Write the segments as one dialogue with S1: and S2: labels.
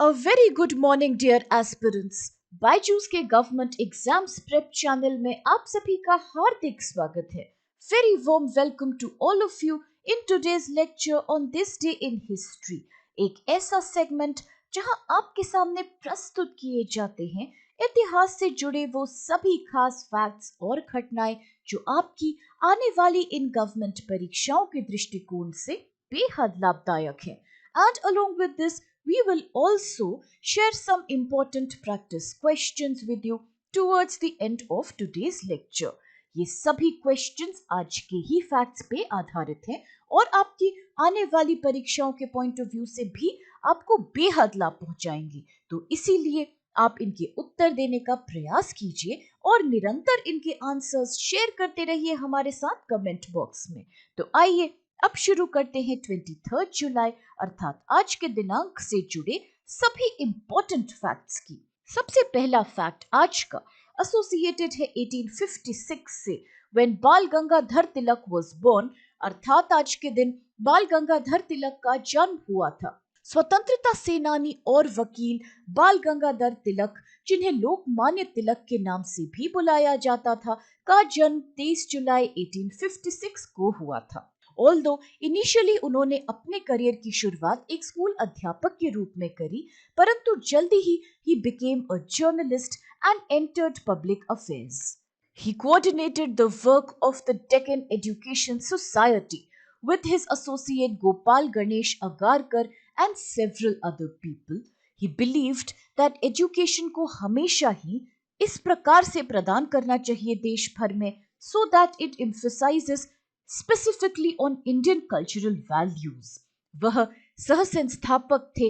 S1: A very good morning dear aspirants. Byju's के government exams prep channel में आप सभी का हार्दिक स्वागत है. Very warm welcome to all of you in today's lecture on this day in history. एक ऐसा सेगमेंट जहां आपके सामने प्रस्तुत किए जाते हैं इतिहास से जुड़े वो सभी खास फैक्ट्स और घटनाएं जो आपकी आने वाली इन गवर्नमेंट परीक्षाओं के दृष्टिकोण से बेहद लाभदायक है. And along with this, we will also share some important practice questions with you towards the end of today's lecture. ये सभी questions आज के ही facts पे आधारित हैं और आपकी आने वाली परीक्षाओं के point of view से भी आपको बेहद लाभ पहुंचाएंगी. तो इसीलिए आप इनके उत्तर देने का प्रयास कीजिए और निरंतर इनके आंसर्स शेयर करते रहिए हमारे साथ कमेंट बॉक्स में. तो आइए अब शुरू करते हैं 23 जुलाई अर्थात आज के दिनांक से जुड़े सभी इंपॉर्टेंट फैक्ट्स की. सबसे पहला फैक्ट आज का एसोसिएटेड है 1856 से, व्हेन बाल गंगाधर तिलक वाज बोर्न, अर्थात आज के दिन बाल गंगाधर तिलक का जन्म हुआ था. स्वतंत्रता सेनानी और वकील बाल गंगाधर तिलक, जिन्हें लोकमान्य तिलक के नाम से भी बुलाया जाता था, का जन्म 23 जुलाई 1856 को हुआ था. Although इनिशियली उन्होंने अपने करियर की शुरुआत एक स्कूल अध्यापक के रूप में करी, परंतु जल्दी ही he became a journalist and entered public affairs. He coordinated the work of the Deccan Education Society with his associate Gopal Ganesh Agarkar and several other people. He believed that education को हमेशा ही इस प्रकार से प्रदान करना चाहिए देश भर में, so that it emphasizes specifically on Indian cultural values. वह सह संस्थापक थे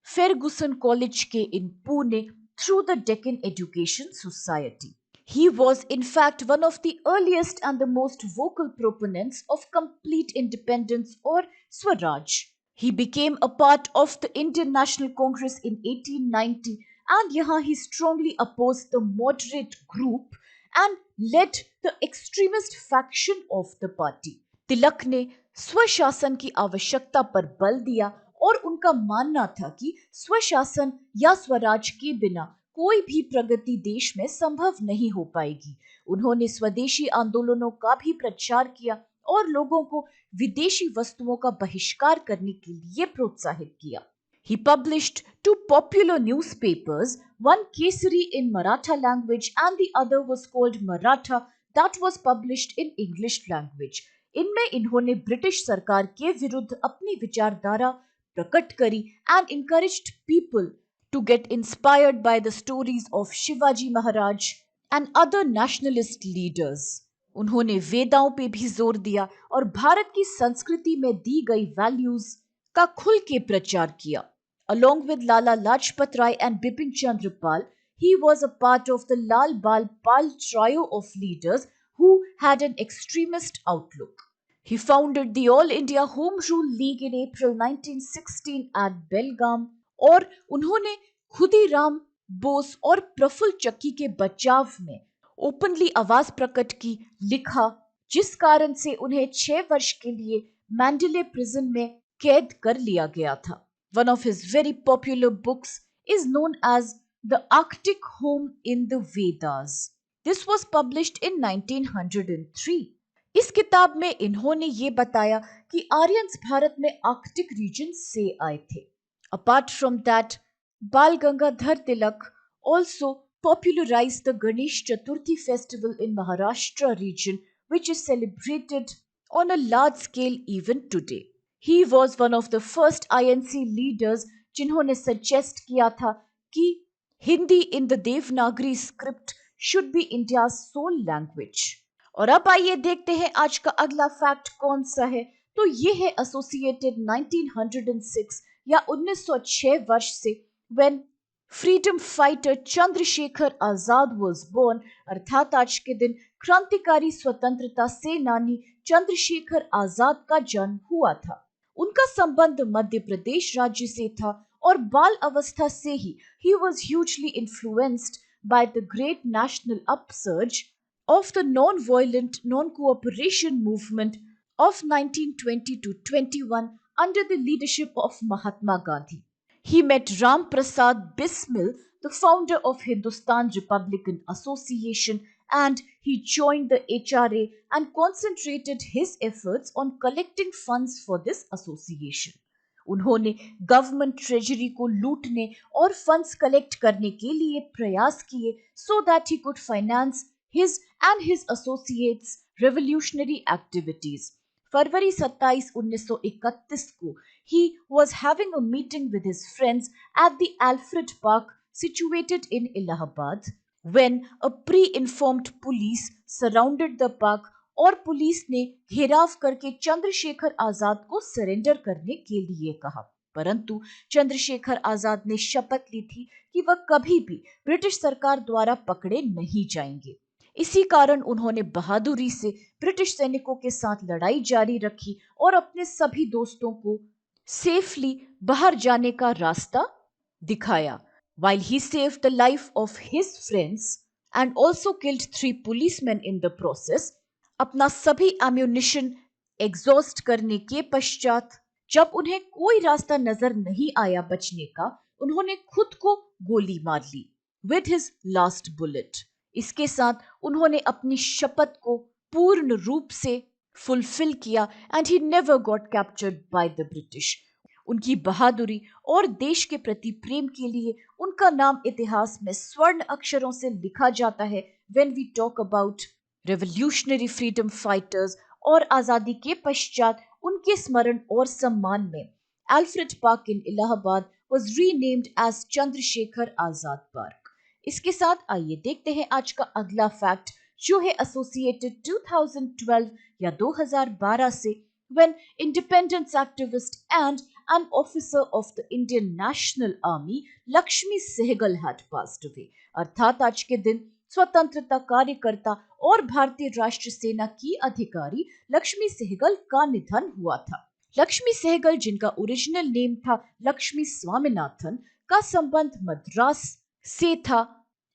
S1: फेर्गुसन कॉलेज के इन Pune through the Deccan Education Society. He was in fact one of the earliest and the most vocal proponents of complete independence or Swaraj. He became a part of the Indian National Congress in 1890 and यहाँ he strongly opposed the moderate group and led the extremist faction of the party. तिलक ने स्वशासन की आवश्यकता पर बल दिया और उनका मानना था कि स्वशासन या स्वराज के बिना कोई भी प्रगति देश में संभव नहीं हो पाएगी. उन्होंने स्वदेशी आंदोलनों का भी प्रचार किया और लोगों को विदेशी वस्तुओं का बहिष्कार करने के लिए प्रोत्साहित किया. He published two popular newspapers, one Kesari in Maratha language and the other was called Maratha, that was published in English language. इनमें इन्होंने ब्रिटिश सरकार के विरुद्ध अपनी विचारधारा प्रकट करी and encouraged people to get inspired by the stories of Shivaji Maharaj and other nationalist leaders. उन्होंने वेदाओं पे भी जोर दिया और भारत की संस्कृति में दी गई वैल्यूज का खुल के प्रचार किया. Along with Lala Lajpat Rai and Bipin Chandra Pal, he was a part of the Lal Bal Pal trio of leaders who had an extremist outlook. He founded the All India Home Rule League in April 1916 at Belgaum और उन्होंने खुदीराम बोस और प्रफुल्ल चक्की के बचाव में openly आवाज प्रकट की, लिखा, जिस कारण से उन्हें 6 वर्ष के लिए मैंडेले प्रिजन में कैद कर लिया गया था. One of his very popular books is known as The Arctic Home in the Vedas. This was published in 1903. इस किताब में इन्होंने ये बताया कि आर्यंस भारत में आर्कटिक रीजन से आए थे. Apart from that, Bal Gangadhar Tilak also popularized the Ganesh Chaturthi festival in Maharashtra region, which is celebrated on a large scale even today. He was one of the first INC leaders जिन्होंने suggest किया था कि Hindi in the Devanagari script should be India's sole language. और अब आइए देखते हैं आज का अगला फैक्ट कौन सा है. तो ये है एसोसिएटेड 1906 या 1906 वर्ष से, when freedom fighter Chandrashekhar Azad was born, अर्थात आज के दिन क्रांतिकारी स्वतंत्रता सेनानी चंद्रशेखर आजाद का जन्म हुआ था. उनका संबंध मध्य प्रदेश राज्य से था और बाल अवस्था से ही he was hugely influenced by the great national upsurge of the non-violent non-cooperation movement of 1920 to 21 under the leadership of Mahatma Gandhi. He met Ram Prasad Bismil, the founder of Hindustan Republican Association, and he joined the HRA and concentrated his efforts on collecting funds for this association. उन्होंने government treasury को लूटने और funds collect करने के लिए प्रयास किए so that he could finance his and his associates' revolutionary activities. फरवरी 27, 1931 को he was having a meeting with his friends at the Alfred Park situated in Allahabad when a pre-informed police surrounded the park और police ने घेराव करके चंद्रशेखर आजाद को surrender करने के लिए कहा। परंतु चंद्रशेखर आजाद ने शपथ ली थी कि वह कभी भी ब्रिटिश सरकार द्वारा पकड़े नहीं जाएंगे। इसी कारण उन्होंने बहादुरी से ब्रिटिश सैनिकों के साथ लड़ाई जारी रखी और अपने सभी दोस्तों को सेफली बाहर जाने का रास्ता दिखाया। While he saved the life of his friends and also killed 3 policemen in the process, अपना सभी एम्यूनिशन एग्जॉस्ट करने के पश्चात जब उन्हें कोई रास्ता नजर नहीं आया बचने का, उन्होंने खुद को गोली मार ली विद हिज लास्ट बुलेट। इसके साथ उन्होंने अपनी शपथ को पूर्ण रूप से फुलफिल किया and he never got captured by the British. उनकी बहादुरी और देश के प्रति प्रेम के लिए उनका नाम इतिहास में स्वर्ण अक्षरों से लिखा जाता है when we talk about revolutionary freedom fighters. और आजादी के पश्चात उनके स्मरण और सम्मान में Alfred park in Allahabad was renamed as Chandrashekhar Azad park. इसके साथ आइए देखते हैं आज का अगला फैक्ट जो है एसोसिएटेड 2012 या 2012 से when independence activist and an officer of the Indian National Army Lakshmi Sehgal had passed away। अर्थात आज के दिन स्वतंत्रता कार्यकर्ता और भारतीय राष्ट्र सेना की अधिकारी लक्ष्मी सहगल का निधन हुआ था। लक्ष्मी सहगल, जिनका ओरिजिनल नेम था लक्ष्मी स्वामीनाथन, का संबंध मद्रास से था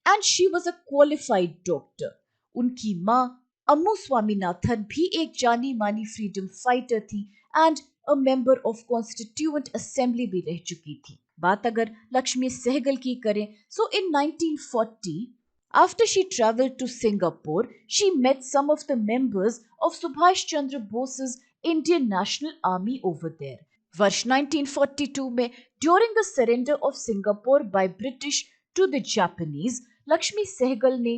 S1: and she was a qualified doctor. उनकी मां अम्मू स्वामीनाथन भी एक जानी मानी फ्रीडम फाइटर थी and a member of constituent assembly भी रह चुकी थी। बात अगर लक्ष्मी सहगल की करें, सो इन 1940 after she traveled to Singapore, she met some of the members of Subhash Chandra Bose's Indian National Army over there. वर्ष 1942 में during the surrender of Singapore by British to the Japanese, Lakshmi Sehgal ने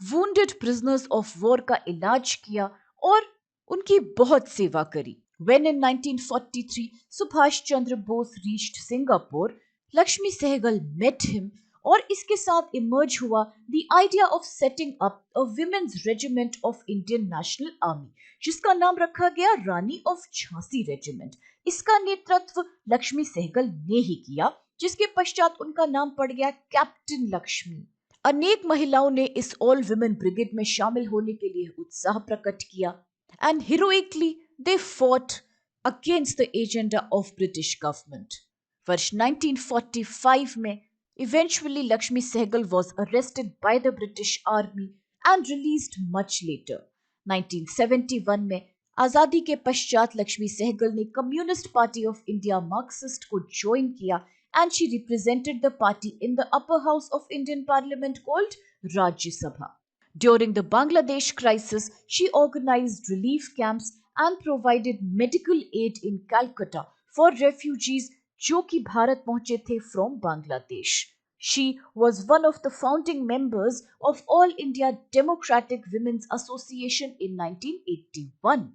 S1: wounded prisoners of war का इलाज किया और उनकी बहुत सेवा करी। When in 1943 Subhash Chandra Bose reached Singapore, Lakshmi Sehgal met him और इसके साथ इमर्ज हुआ the idea of setting up a women's regiment of Indian national army, जिसका नाम रखा गया रानी ऑफ झांसी रेजिमेंट। इसका नेतृत्व लक्ष्मी सहगल ने ही किया, जिसके पश्चात उनका नाम पड़ गया कैप्टन लक्ष्मी। अनेक महिलाओं ने इस ऑल विमेन ब्रिगेड में शामिल होने के लिए उत्साह प्रकट किया and heroically they fought against the agenda of British government. वर्ष 1945 में eventually Lakshmi Sehgal was arrested by the British Army and released much later. 1971 में आजादी के पश्चात लक्ष्मी सहगल ने communist party of India Marxist को ज्वाइन किया and she represented the party in the upper house of Indian Parliament called Rajya Sabha. During the Bangladesh crisis, she organized relief camps and provided medical aid in Calcutta for refugees जो कि भारत पहुंचे थे from Bangladesh. She was one of the founding members of All India Democratic Women's Association in 1981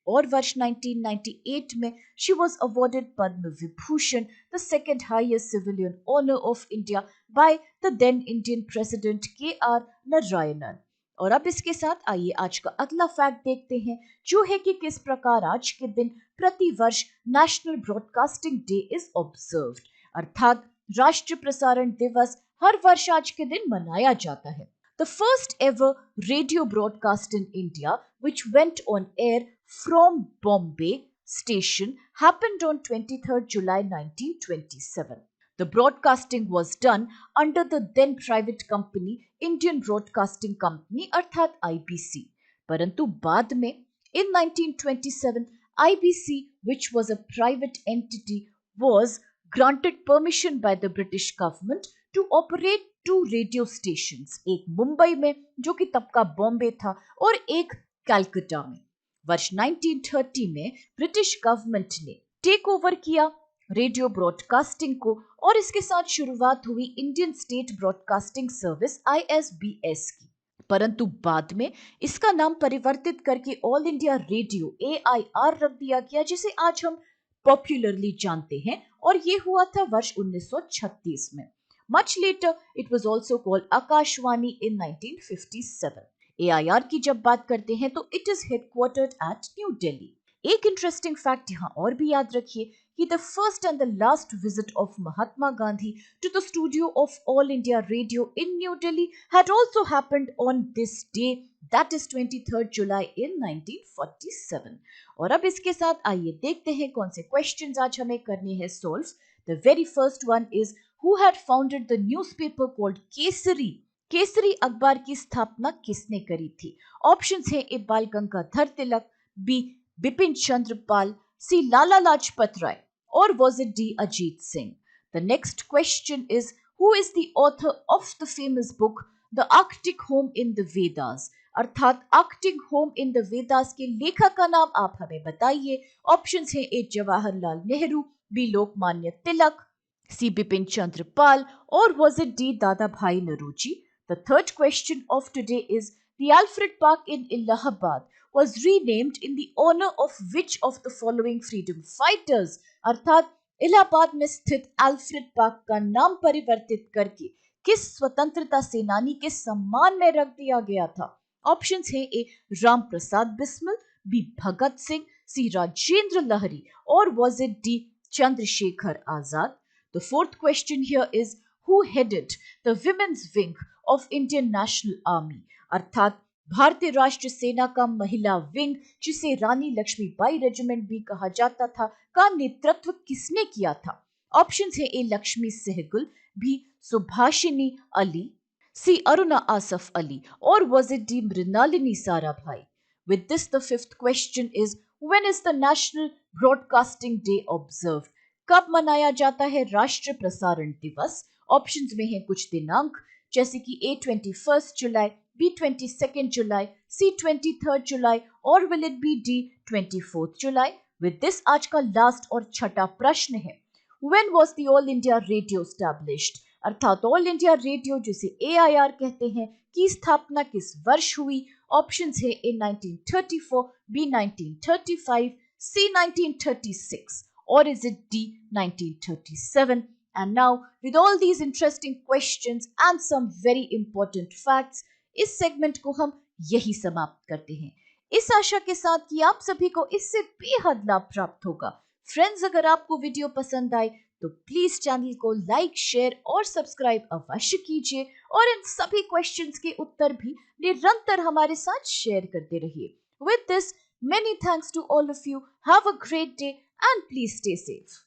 S1: और वर्ष 1998 में she was awarded Padma Vibhushan, the second highest civilian honor of India by the then Indian President K.R. Narayanan। और अब इसके साथ आइए आज का अगला फैक्ट देखते हैं जो है कि किस प्रकार आज के दिन प्रति वर्ष national broadcasting day is observed, अर्थात राष्ट्रीय प्रसारण दिवस हर वर्ष आज के दिन मनाया जाता है। The first ever radio broadcast in India, which went on air from Bombay station, happened on 23rd July 1927. The broadcasting was done under the then private company Indian Broadcasting Company अर्थात IBC। परंतु बाद में in 1927 IBC, which was a private entity, was granted permission by the British government to operate 2 radio stations, एक मुंबई में जो कि तब का बॉम्बे था और एक कलकत्ता में। वर्ष 1930 में ब्रिटिश गवर्नमेंट ने टेक ओवर किया रेडियो ब्रॉडकास्टिंग को और इसके साथ शुरुआत हुई Indian state broadcasting service ISBS की। परंतु बाद में इसका नाम परिवर्तित करके ऑल इंडिया रेडियो AIR रख दिया गया, जिसे आज हम पॉपुलरली जानते हैं, और ये हुआ था वर्ष 1936 में। Much later it was also called Akashvani in 1957। AIR की जब बात करते हैं तो it is headquartered at New Delhi. एक इंटरेस्टिंग फैक्ट यहां और भी याद रखिए कि the first and the last visit of Mahatma Gandhi to the studio of All India Radio in New Delhi had also happened on this day, that is 23rd July in 1947। और अब इसके साथ आइए देखते हैं कौन से क्वेश्चंस आज हमें करने हैं solve. The very first one is, who had founded the newspaper called Kesari? Kesari अखबार की स्थापना किसने करी थी? ऑप्शंस हैं ए बाल Gangadhar Tilak, B Bipin Chandra Pal, C. Lala Lajpat Rai, or was it D. Ajit Singh? The next question is, who is the author of the famous book The Arctic Home in the Vedas? अर्थात Arctic home in the Vedas के लेखक का नाम आप हमें बताइए। Options हैं ए Jawaharlal Nehru, B Lokmanya Tilak, सी बिपिन चंद्र पाल, और was it D. दादा भाई Naoroji? The third question of today is, the Alfred Park in Allahabad was renamed in the honor of which of the following freedom fighters? अर्थात इलाहाबाद में स्थित एल्फ्रेड पार्क का नाम परिवर्तित करके किस स्वतंत्रता सेनानी के सम्मान में रख दिया गया था? ऑप्शंस हैं ए राम प्रसाद बिस्मिल, बी भगत सिंह, सी राजेंद्र लहरी, और was it D. Chandrashekhar Azad? The fourth question here is, who headed the women's wing of Indian National Army? अर्थात भारतीय राष्ट्र सेना का महिला विंग, जिसे रानी लक्ष्मीबाई रेजिमेंट भी कहा जाता था, का नेतृत्व किसने किया था? ऑप्शंस हैं ए लक्ष्मी सहगल, बी सुभाषिनी अली, सी अरुणा आसफ अली, और was it D. Mrinalini Sarabhai? With this, the fifth question is, when is the National Broadcasting Day observed? कब मनाया जाता है राष्ट्रीय प्रसारण दिवस? ऑप्शंस में हैं कुछ दिनांक, जैसे कि A 21 July, B 22 July, C 23 जुलाई, और will it be D 24 July? With this, आज का लास्ट और छठा प्रश्न है, when was the All India Radio established? अर्थात ऑल इंडिया रेडियो, जिसे AIR कहते हैं, की स्थापना किस वर्ष हुई? ऑप्शंस है A 1934, B 1935, C 1936, or is it D 1937? And now, with all these interesting questions and some very important facts, इस सेगमेंट को हम यही समाप्त करते हैं, इस आशा के साथ कि आप सभी को इससे बेहद लाभ प्राप्त होगा। फ्रेंड्स, अगर आपको वीडियो पसंद आए तो प्लीज चैनल को लाइक, शेयर और सब्सक्राइब अवश्य कीजिए, और इन सभी क्वेश्चंस के उत्तर भी निरंतर हमारे साथ शेयर करते रहिए। With this, many thanks to all of you. Have a great day and please stay safe.